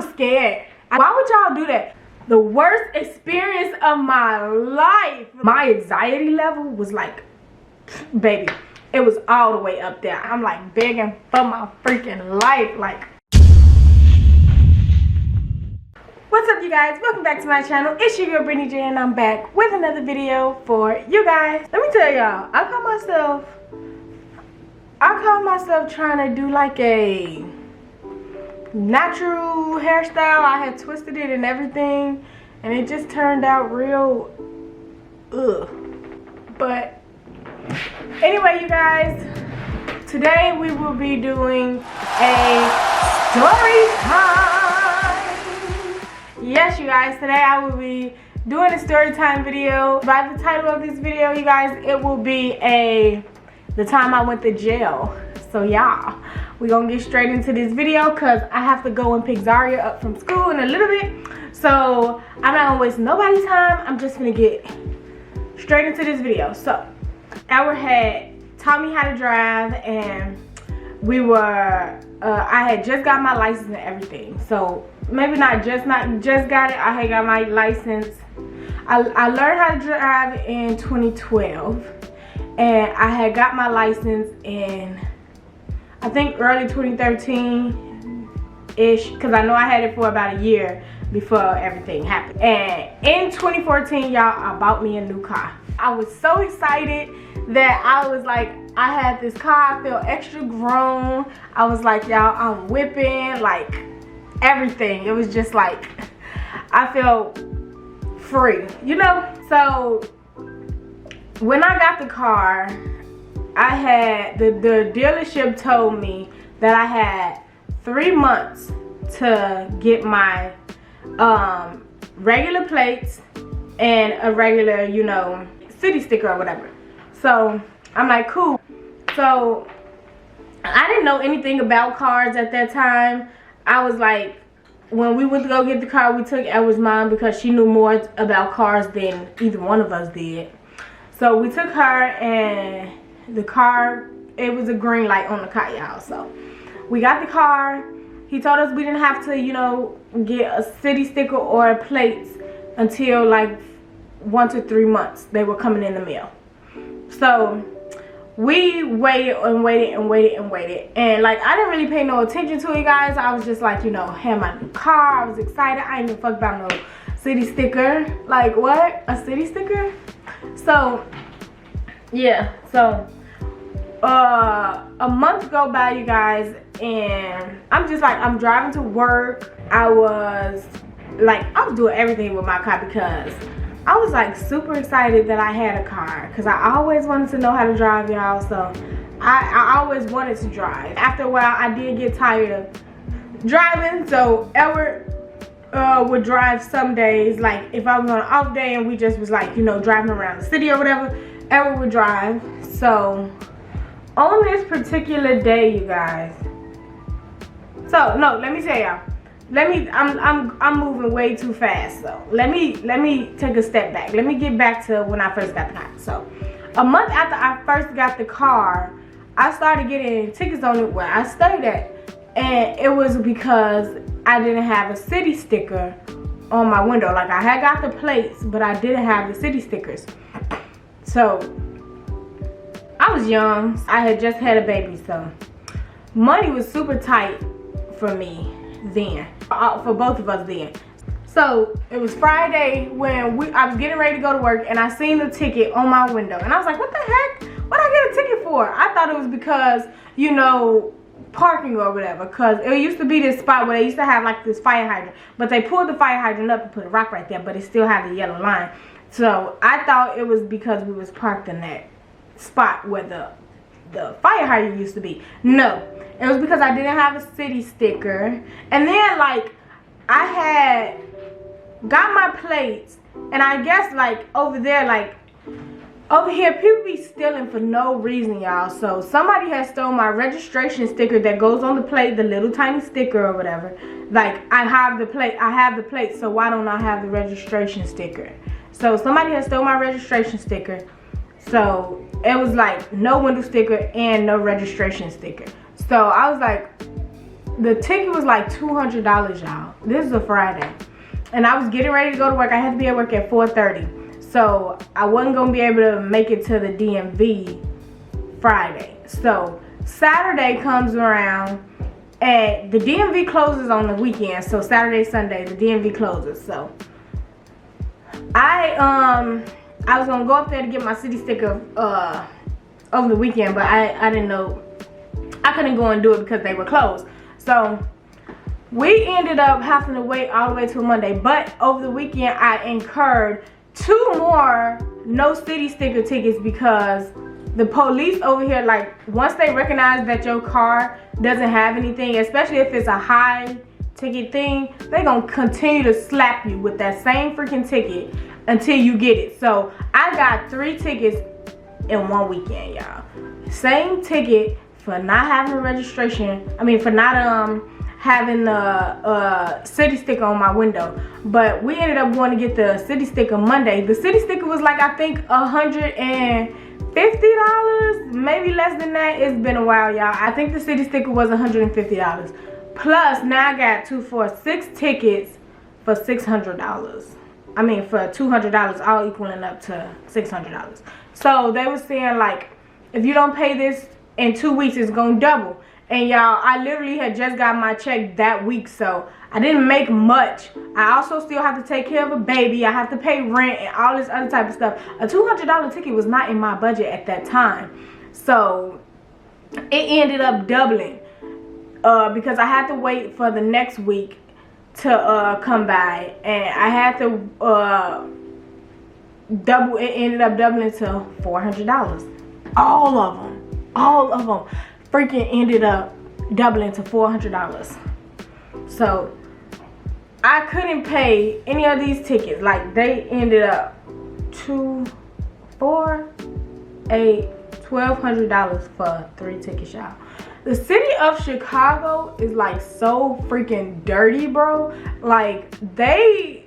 was scared. Why would y'all do that? The worst experience of my life. My anxiety level was like, baby, it was all the way up there. I'm like begging for my freaking life. Like, what's up, you guys? Welcome back to my channel. It's your girl Brittany J, and I'm back with another video for you guys. Let me tell y'all, I caught myself trying to do like a natural hairstyle. I had twisted it and everything, and it just turned out real ugh. But anyway, you guys, today we will be doing a story time. Yes, you guys, today I will be doing a story time video. By the title of this video, you guys, it will be the time I went to jail. So yeah, we're gonna get straight into this video because I have to go and pick Zaria up from school in a little bit. So I'm not gonna waste nobody's time. I'm just gonna get straight into this video. So Edward had taught me how to drive, and we were I had just got my license and everything. So maybe not just got it. I had got my license. I learned how to drive in 2012, and I had got my license in I think early 2013-ish, because I know I had it for about a year before everything happened. And in 2014, y'all, I bought me a new car. I was so excited that I was like, I had this car, I felt extra grown. I was like, y'all, I'm whipping, like everything. It was just like, I felt free, you know? So when I got the car, I had, the dealership told me that I had 3 months to get my regular plates and a regular, you know, city sticker or whatever. So I'm like, cool. So I didn't know anything about cars at that time. I was like, when we went to go get the car, we took Edward's mom because she knew more about cars than either one of us did. So we took her, and the car, it was a green light on the car, y'all. So we got the car. He told us we didn't have to, you know, get a city sticker or plates until like 1 to 3 months. They were coming in the mail. So we waited and waited and waited and waited, and like I didn't really pay no attention to it, guys. I was just like, you know, had my new car. I was excited. I ain't even fuck about no city sticker. Like, what? A city sticker? So yeah, so a month go by, you guys, and I'm just like, I'm driving to work. I was doing everything with my car because I was like super excited that I had a car, because I always wanted to know how to drive, y'all. So I always wanted to drive. After a while, I did get tired of driving, so Edward would drive some days. Like if I was on an off day and we just was like, you know, driving around the city or whatever, Edward would drive. So on this particular day, you guys, so no, let me tell y'all, I'm moving way too fast. So let me take a step back. Let me get back to when I first got the car. So a month after I first got the car, I started getting tickets on it where I stayed at, and it was because I didn't have a city sticker on my window. Like I had got the plates, but I didn't have the city stickers. So I was young. I had just had a baby, so money was super tight for me then, for both of us then. So it was Friday when I was getting ready to go to work, and I seen the ticket on my window, and I was like, what the heck? What I get a ticket for? I thought it was because, you know, parking or whatever, because it used to be this spot where they used to have like this fire hydrant, but they pulled the fire hydrant up and put a rock right there, but it still had the yellow line. So I thought it was because we was parked in that spot where the fire hydrant used to be. No, it was because I didn't have a city sticker. And then like I had got my plates, and I guess like over there, like over here, people be stealing for no reason, y'all. So somebody has stole my registration sticker that goes on the plate, the little tiny sticker or whatever. Like I have the plate, so why don't I have the registration sticker? So somebody has stole my registration sticker. So it was like no window sticker and no registration sticker. So I was like, the ticket was like $200, y'all. This is a Friday. And I was getting ready to go to work. I had to be at work at 4:30. So I wasn't gonna be able to make it to the DMV Friday. So Saturday comes around and the DMV closes on the weekend. So Saturday, Sunday, the DMV closes. So I was gonna go up there to get my city sticker over the weekend, but I didn't know I couldn't go and do it because they were closed. So we ended up having to wait all the way till Monday. But over the weekend I incurred 2 more no city sticker tickets because the police over here, like, once they recognize that your car doesn't have anything, especially if it's a high ticket thing, they gonna continue to slap you with that same freaking ticket until you get it. So I got 3 tickets in one weekend, y'all. Same ticket for not having a registration. I mean, for not having the city sticker on my window. But we ended up going to get the city sticker Monday. The city sticker was like, I think $150, maybe less than that. It's been a while, y'all. I think the city sticker was $150. Plus, now I got 6 tickets for $600. I mean, for $200, all equaling up to $600. So they were saying, like, if you don't pay this in 2 weeks, it's gonna double. And y'all, I literally had just got my check that week, so I didn't make much. I also still have to take care of a baby. I have to pay rent and all this other type of stuff. A $200 ticket was not in my budget at that time. So it ended up doubling because I had to wait for the next week to come by, and I had to double. It ended up doubling to $400. All of them freaking ended up doubling to $400. So I couldn't pay any of these tickets. Like, they ended up $1,200 for 3 tickets, y'all. The city of Chicago is like so freaking dirty, bro. Like, they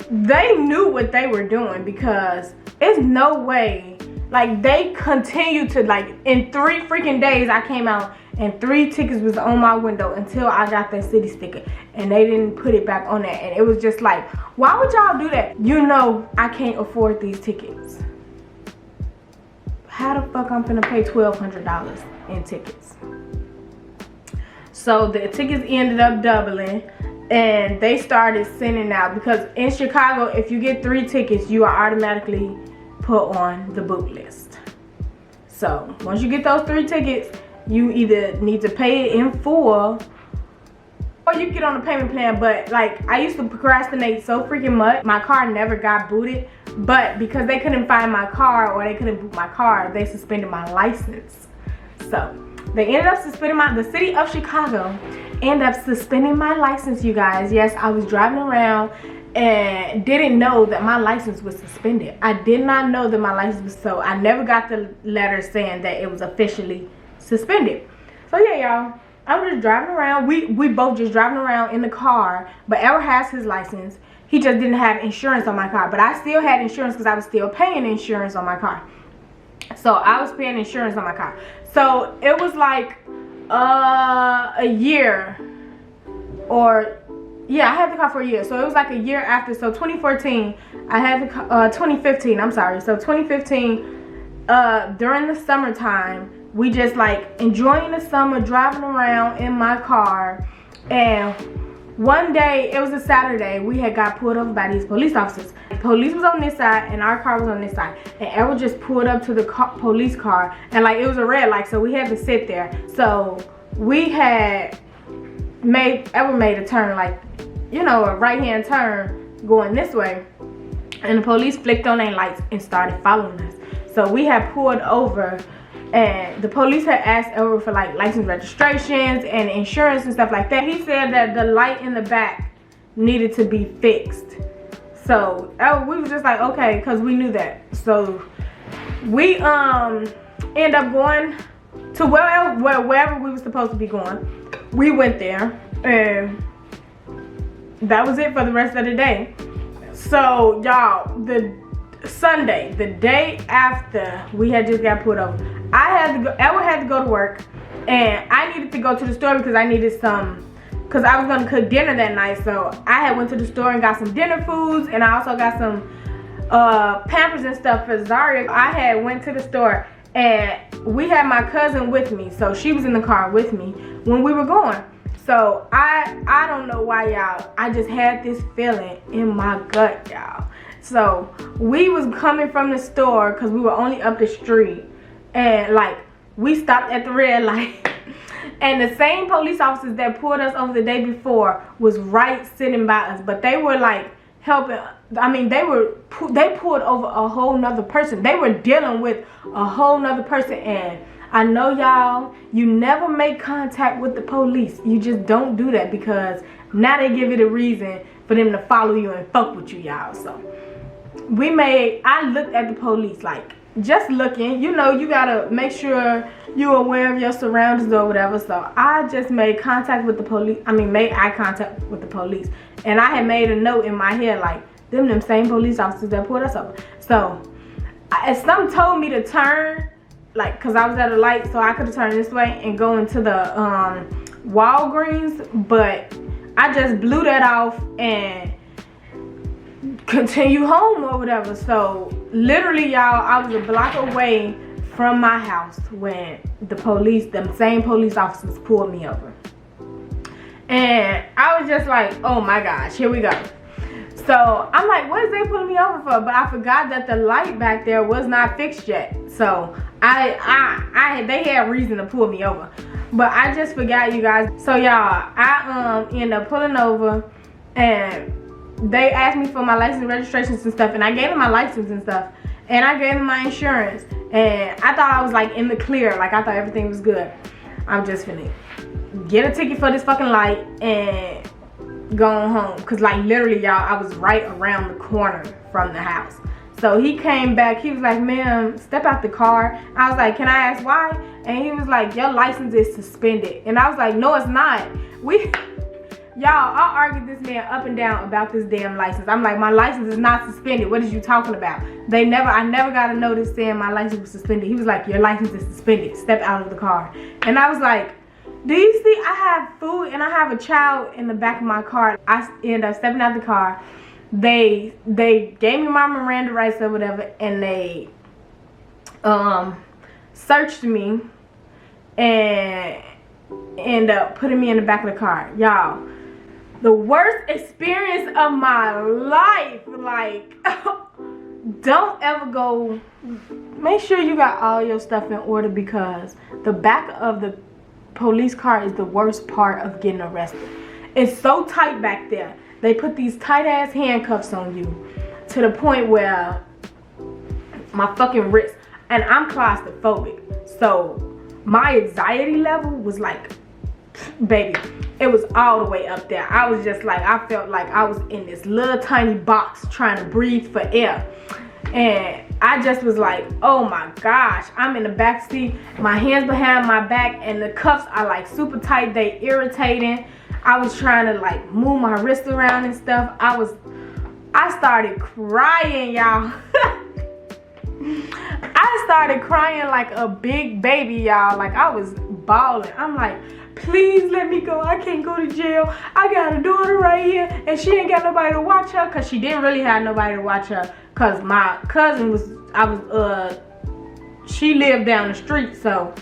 knew what they were doing, because it's no way. Like, they continue to, like, in 3 freaking days I came out and 3 tickets was on my window until I got that city sticker, and they didn't put it back on there. And it was just like, why would y'all do that? You know I can't afford these tickets. How the fuck I'm finna pay $1,200 in tickets? So the tickets ended up doubling, and they started sending out, because in Chicago, if you get 3 tickets, you are automatically put on the boot list. So once you get those 3 tickets, you either need to pay it in full, or you get on a payment plan. But like, I used to procrastinate so freaking much. My car never got booted, but because they couldn't find my car, or they couldn't boot my car, they suspended my license. So they ended up suspending the city of Chicago ended up suspending my license, you guys. Yes, I was driving around and didn't know that my license was suspended. I did not know that my license was, so I never got the letter saying that it was officially suspended. So yeah, y'all, I was just driving around. We both just driving around in the car, but Edward has his license. He just didn't have insurance on my car, but I still had insurance because I was still paying insurance on my car. So I was paying insurance on my car. So it was like a year, or yeah, I had the car for a year. So it was like a year after. So 2014, I had the 2015, I'm sorry. So 2015, during the summertime, we just like enjoying the summer, driving around in my car. And one day, it was a Saturday, we had got pulled over by these police officers. The police was on this side and our car was on this side. And Edward just pulled up to the police car, and like it was a red light, so we had to sit there. So we had Edward made a turn, like, you know, a right-hand turn going this way. And the police flicked on their lights and started following us. So we had pulled over, and the police had asked Edward for like license registrations and insurance and stuff like that. He said that the light in the back needed to be fixed. So we was just like, okay, because we knew that. So we end up going to wherever we were supposed to be going. We went there, and that was it for the rest of the day. So y'all, the Sunday, the day after we had just got pulled over, Edward had to go to work, and I needed to go to the store because I needed some, because I was gonna cook dinner that night. So I had went to the store and got some dinner foods, and I also got some Pampers and stuff for Zaria. I had went to the store, and we had my cousin with me, so she was in the car with me when we were going. So I don't know why, y'all, I just had this feeling in my gut, y'all. So we was coming from the store because we were only up the street, and like we stopped at the red light. And the same police officers that pulled us over the day before was right sitting by us, but they were like helping. I mean, they pulled over a whole nother person. They were dealing with a whole nother person. And I know, y'all, you never make contact with the police. You just don't do that, because now they give it a reason for them to follow you and fuck with you, y'all. So I looked at the police, like, just looking, you know, you gotta make sure you're aware of your surroundings or whatever. So I just made contact with the police. I mean, made eye contact with the police. And I had made a note in my head, like, them same police officers that pulled us over. So something told me to turn, like, cause I was at a light, so I could have turned this way and go into the Walgreens, but I just blew that off and continue home or whatever. So literally, y'all, I was a block away from my house when them same police officers pulled me over. And I was just like, oh my gosh, here we go. So I'm like, what is they pulling me over for? But I forgot that the light back there was not fixed yet. So they had reason to pull me over. But I just forgot, you guys. So y'all, I ended up pulling over, and they asked me for my license and registrations and stuff, and I gave them my license and stuff, and I gave them my insurance, and I thought I was like in the clear, like I thought everything was good. I'm just finna get a ticket for this fucking light and going home, cause like literally, y'all, I was right around the corner from the house. So he came back, he was like, ma'am, step out the car. I was like, can I ask why? And he was like, your license is suspended. And I was like, no, it's not. Y'all, I argued this man up and down about this damn license. I'm like, my license is not suspended. What is you talking about? I never got a notice saying my license was suspended. He was like, your license is suspended. Step out of the car. And I was like, do you see I have food and I have a child in the back of my car? I end up stepping out the car. They gave me my Miranda rights or whatever, and they searched me and end up putting me in the back of the car. Y'all, the worst experience of my life. Like, don't ever go. Make sure you got all your stuff in order, because the back of the police car is the worst part of getting arrested. It's so tight back there. They put these tight ass handcuffs on you to the point where my fucking wrist, and I'm claustrophobic, so my anxiety level was like, baby, it was all the way up there. I was just like, I felt like I was in this little tiny box trying to breathe for air. And I just was like, oh my gosh, I'm in the back seat, my hands behind my back, and the cuffs are like super tight, they irritating. I was trying to like move my wrist around and stuff. I started crying, y'all. I started crying like a big baby, y'all. Like, I was bawling. I'm like, please let me go. I can't go to jail. I got a daughter right here, and she ain't got nobody to watch her, because she didn't really have nobody to watch her, because my cousin she lived down the street, so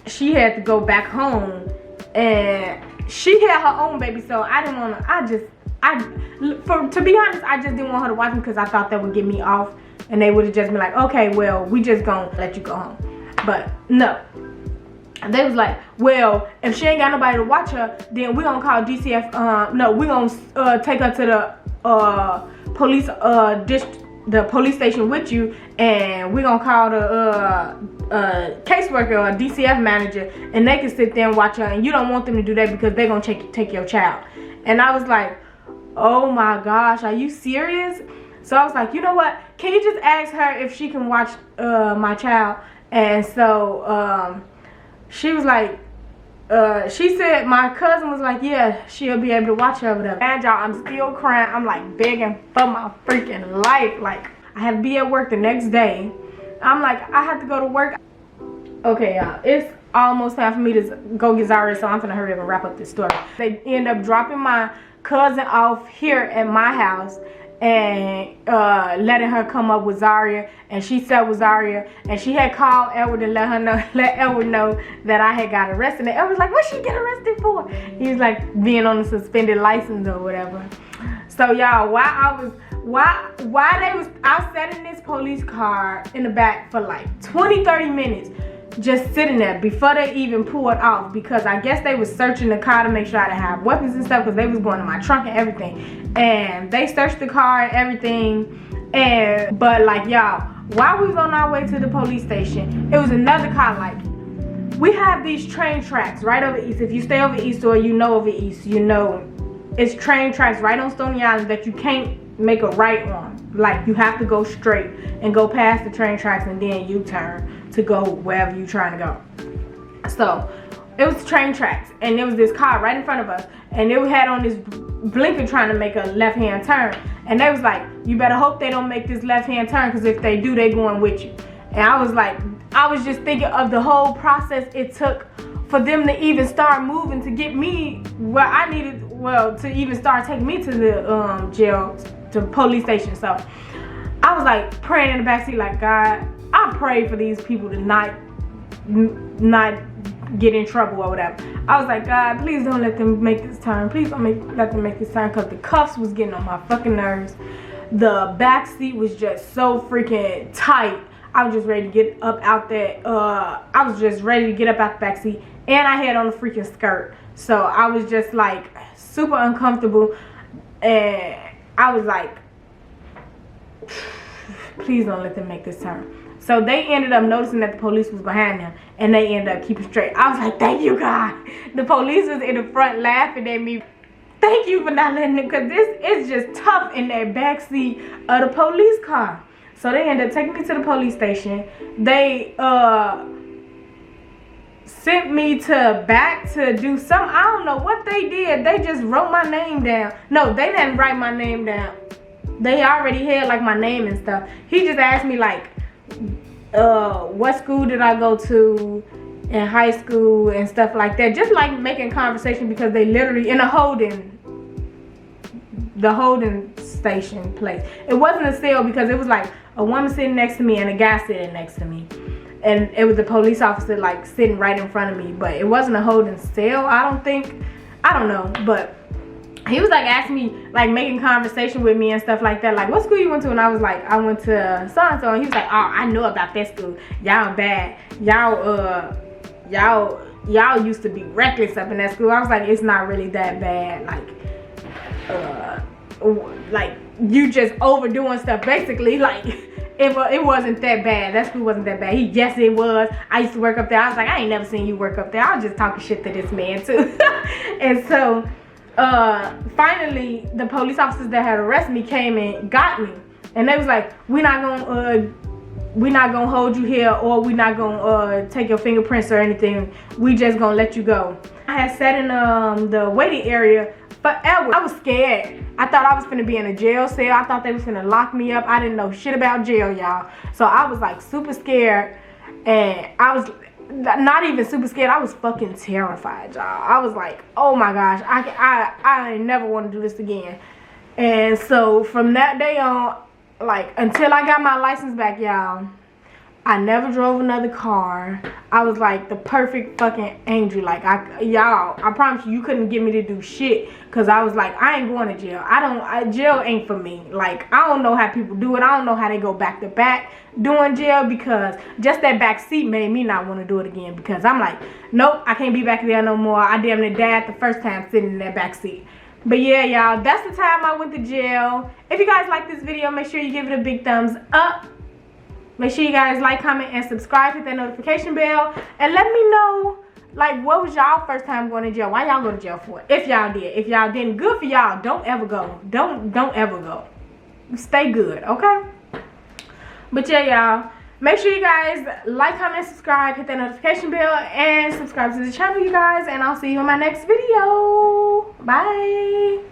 she had to go back home, and she had her own baby, so I didn't want to, to be honest, I just didn't want her to watch me, because I thought that would get me off, and they would have just been like, okay, well, we just gonna let you go home. But no. They was like, well, if she ain't got nobody to watch her, then we gonna call DCF, no, we gonna take her to the police station with you, and we gonna call the caseworker or DCF manager, and they can sit there and watch her, and you don't want them to do that because they're gonna take your child. And I was like, oh my gosh, are you serious? So I was like, you know what, can you just ask her if she can watch my child? And so she was like, she said, my cousin was like, yeah, she'll be able to watch her or whatever. And y'all, I'm still crying. I'm like begging for my freaking life. Like, I had to be at work the next day. I'm like, I have to go to work. Okay, y'all, it's almost time for me to go get Zaria, so I'm gonna hurry up and wrap up this story. They end up dropping my cousin off here at my house and letting her come up with Zaria, and she sat with Zaria, and she had called Edward and let Edward know that I had got arrested. And Edward was like, "What'd she get arrested for?" He was like, being on a suspended license or whatever. So y'all, I sat in this police car in the back for like 20-30 minutes, just sitting there before they even pulled off, because I guess they was searching the car to make sure I didn't have weapons and stuff, because they was going in my trunk and everything. And they searched the car and everything. But like, y'all, while we was on our way to the police station, it was another car. Like, we have these train tracks right over east. If you stay over east or you know over east, you know it's train tracks right on Stony Island that you can't make a right on. Like, you have to go straight and go past the train tracks and then U-turn to go wherever you're trying to go. So it was train tracks, and there was this car right in front of us, and it had on this blinker trying to make a left-hand turn, and they was like, "You better hope they don't make this left-hand turn, because if they do, they going with you." And I was like, I was just thinking of the whole process it took for them to even start moving to get me where I needed, well, to even start taking me to the jail, to police station. So I was like praying in the backseat, like, God, I pray for these people to not get in trouble or whatever. I was like, God, please don't let them make this turn. Please don't let them make this turn, because the cuffs was getting on my fucking nerves. The back seat was just so freaking tight. I was just ready to get up out there. I was just ready to get up out the back seat, and I had on a freaking skirt. So I was just like super uncomfortable, and I was like, please don't let them make this turn. So they ended up noticing that the police was behind them, and they ended up keeping straight. I was like, thank you, God. The police was in the front laughing at me. Thank you for not letting them, because this is just tough in that backseat of the police car. So they ended up taking me to the police station. They sent me back to do something. I don't know what they did. They just wrote my name down. No, they didn't write my name down. They already had like my name and stuff. He just asked me like, what school did I go to in high school and stuff like that. Just like making conversation, because they literally in the holding station place. It wasn't a cell, because it was like a woman sitting next to me and a guy sitting next to me, and it was the police officer like sitting right in front of me. But it wasn't a holding cell, I don't think. I don't know, but he was like asking me, like making conversation with me and stuff like that, like, what school you went to? And I was like, I went to so and so. And he was like, oh, I know about that school. Y'all bad. Y'all used to be reckless up in that school. I was like, it's not really that bad. Like you just overdoing stuff, basically. Like it wasn't that bad. That school wasn't that bad. Yes, it was. I used to work up there. I was like, I ain't never seen you work up there. I was just talking shit to this man too. And so finally the police officers that had arrested me came and got me, and they was like, we're not gonna hold you here, or we're not gonna take your fingerprints or anything. We just gonna let you go. I had sat in the waiting area forever. I was scared. I thought I was finna be in a jail cell. I thought they was finna lock me up. I didn't know shit about jail, y'all. So I was like super scared, and I was not even super scared. I was fucking terrified, y'all. I was like, oh my gosh, I never want to do this again. And so from that day on, like until I got my license back, y'all, I never drove another car. I was like the perfect fucking angel. Like I promise you couldn't get me to do shit, because I was like, I ain't going to jail. Jail ain't for me. Like, I don't know how people do it. I don't know how they go back to back doing jail, because just that back seat made me not want to do it again, because I'm like, nope, I can't be back there no more. I damn near died the first time sitting in that back seat. But yeah, y'all, that's the time I went to jail. If you guys like this video, make sure you give it a big thumbs up. Make sure you guys like, comment, and subscribe. Hit that notification bell. And let me know, like, what was y'all first time going to jail? Why y'all go to jail for? If y'all did. If y'all didn't, good for y'all. Don't ever go. Don't ever go. Stay good, okay? But yeah, y'all, make sure you guys like, comment, subscribe. Hit that notification bell. And subscribe to the channel, you guys. And I'll see you in my next video. Bye.